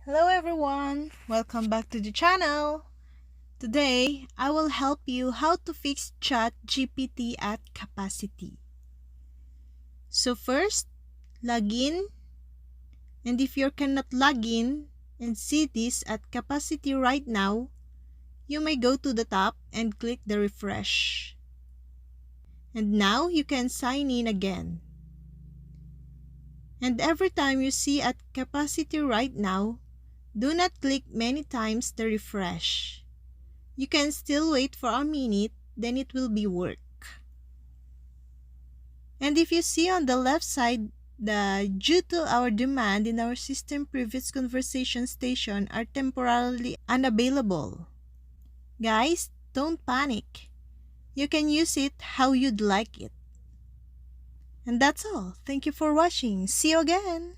Hello everyone, welcome back to the channel. Today, I will help you how to fix ChatGPT at capacity. So first, log in, and if you cannot log in and see this at capacity right now, you may go to the top and click the refresh. And now you can sign in again. And every time you see at capacity right now, do not click many times the refresh. You can still wait for a minute, then it will be work. And if you see on the left side, due to our demand in our system, previous conversation station are temporarily unavailable. Guys, don't panic. You can use it how you'd like it. And that's all. Thank you for watching. See you again.